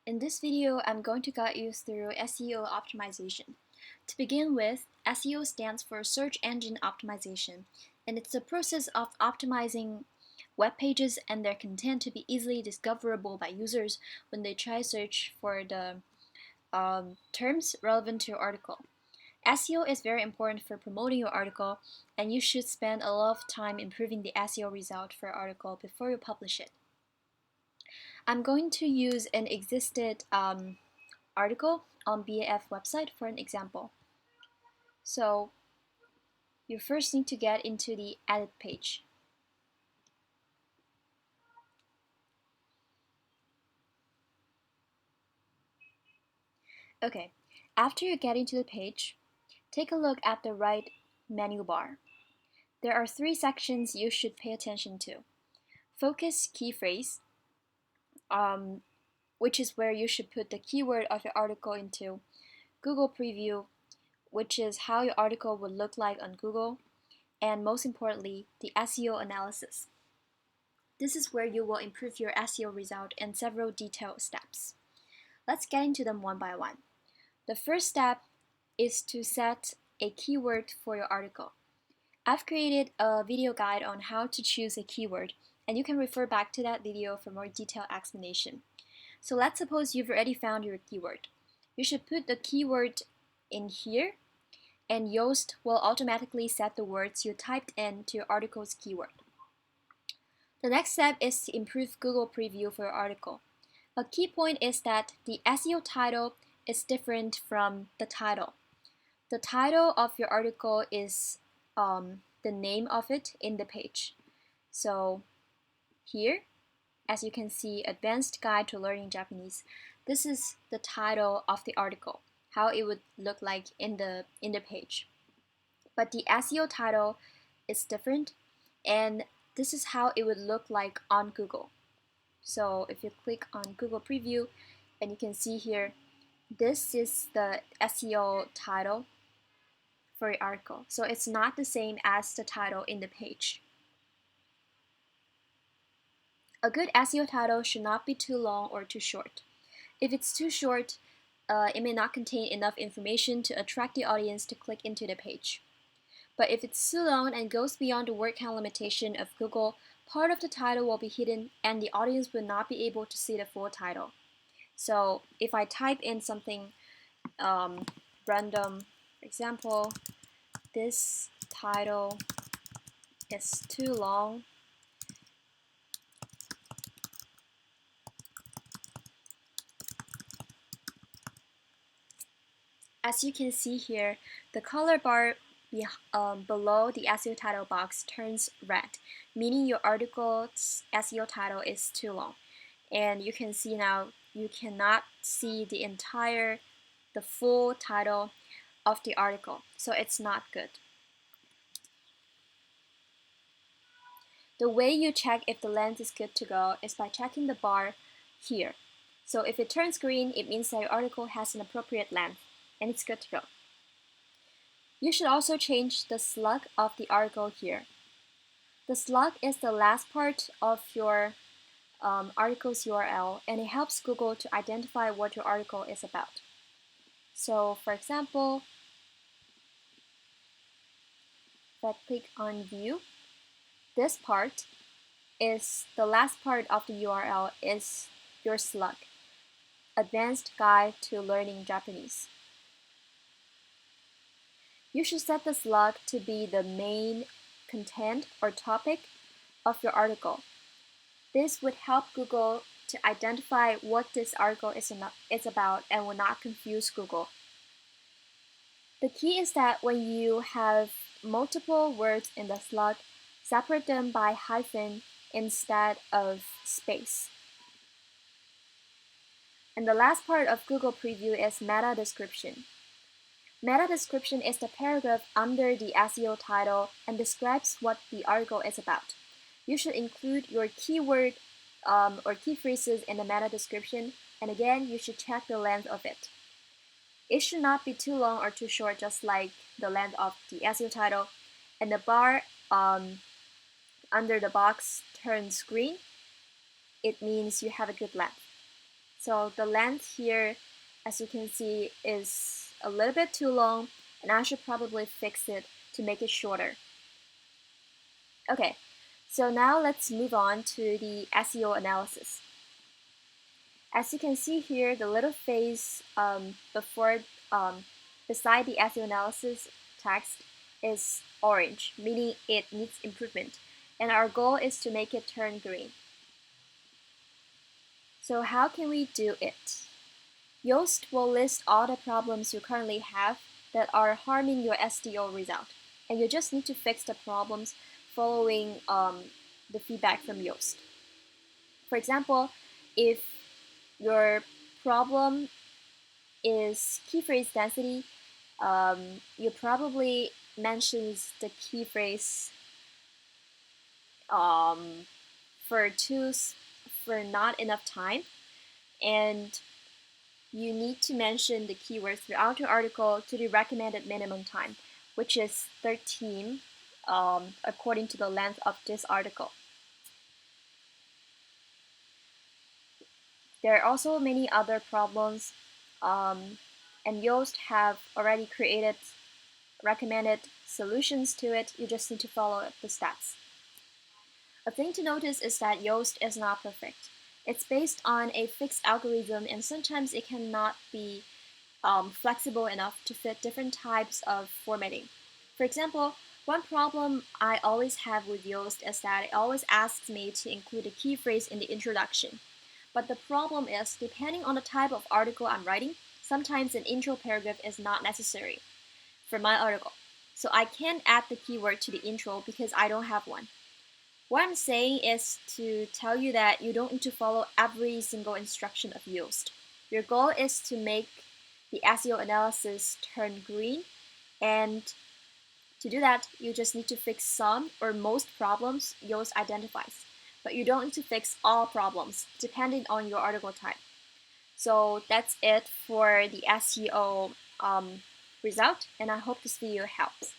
In this video, I'm going to guide you through SEO optimization. To begin with, SEO stands for Search Engine Optimization, and it's the process of optimizing web pages and their content to be easily discoverable by users when they try search for the terms relevant to your article. SEO is very important for promoting your article, and you should spend a lot of time improving the SEO result for your article before you publish it. I'm going to use an existed article on BAF website for an example. So you first need to get into the edit page. Okay, after you get into the page, take a look at the right menu bar. There are three sections you should pay attention to. Focus key phrase, which is where you should put the keyword of your article into. Google preview, which is how your article would look like on Google. And most importantly, the SEO analysis. This is where you will improve your SEO result in several detailed steps. Let's get into them one by one. The first step is to set a keyword for your article. I've created a video guide on how to choose a keyword, and you can refer back to that video for more detailed explanation. So let's suppose you've already found your keyword. You should put the keyword in here, and Yoast will automatically set the words you typed in to your article's keyword. The next step is to improve Google preview for your article. A key point is that the SEO title is different from the title. The title of your article is the name of it in the page. So here, as you can see, Advanced Guide to Learning Japanese, this is the title of the article, how it would look like in the page. But the SEO title is different, and this is how it would look like on Google. So if you click on Google Preview, and you can see here, this is the SEO title for your article. So it's not the same as the title in the page. A good SEO title should not be too long or too short. If it's too short, it may not contain enough information to attract the audience to click into the page. But if it's too long and goes beyond the word count limitation of Google, part of the title will be hidden and the audience will not be able to see the full title. So if I type in something random, for example, this title is too long, as you can see here, the color bar below the SEO title box turns red, meaning your article's SEO title is too long. And you can see now you cannot see the full title of the article, so it's not good. The way you check if the length is good to go is by checking the bar here. So if it turns green, it means that your article has an appropriate length and it's good to go. You should also change the slug of the article here. The slug is the last part of your article's URL, and it helps Google to identify what your article is about. So for example, if I click on View, this part is the last part of the URL is your slug, Advanced Guide to Learning Japanese. You should set the slug to be the main content or topic of your article. This would help Google to identify what this article is about and will not confuse Google. The key is that when you have multiple words in the slug, separate them by hyphen instead of space. And the last part of Google Preview is meta description. Meta description is the paragraph under the SEO title and describes what the article is about. You should include your keyword or key phrases in the meta description, and again, you should check the length of it. It should not be too long or too short, just like the length of the SEO title. And the bar under the box turns green. It means you have a good length. So the length here, as you can see, is a little bit too long, and I should probably fix it to make it shorter. Okay, so now let's move on to the SEO analysis. As you can see here, the little face beside the SEO analysis text is orange, meaning it needs improvement, and our goal is to make it turn green. So how can we do it? Yoast will list all the problems you currently have that are harming your SEO result, and you just need to fix the problems following the feedback from Yoast. For example, if your problem is key phrase density, you probably mentions the key phrase um, for not enough time, and you need to mention the keywords throughout your article to the recommended minimum time, which is 13 according to the length of this article. There are also many other problems, and Yoast have already created recommended solutions to it. You just need to follow the steps. A thing to notice is that Yoast is not perfect. It's based on a fixed algorithm, and sometimes it cannot be flexible enough to fit different types of formatting. For example, one problem I always have with Yoast is that it always asks me to include a key phrase in the introduction. But the problem is, depending on the type of article I'm writing, sometimes an intro paragraph is not necessary for my article. So I can't add the keyword to the intro because I don't have one. What I'm saying is to tell you that you don't need to follow every single instruction of Yoast. Your goal is to make the SEO analysis turn green, and to do that, you just need to fix some or most problems Yoast identifies. But you don't need to fix all problems, depending on your article type. So that's it for the SEO result, and I hope this video helps.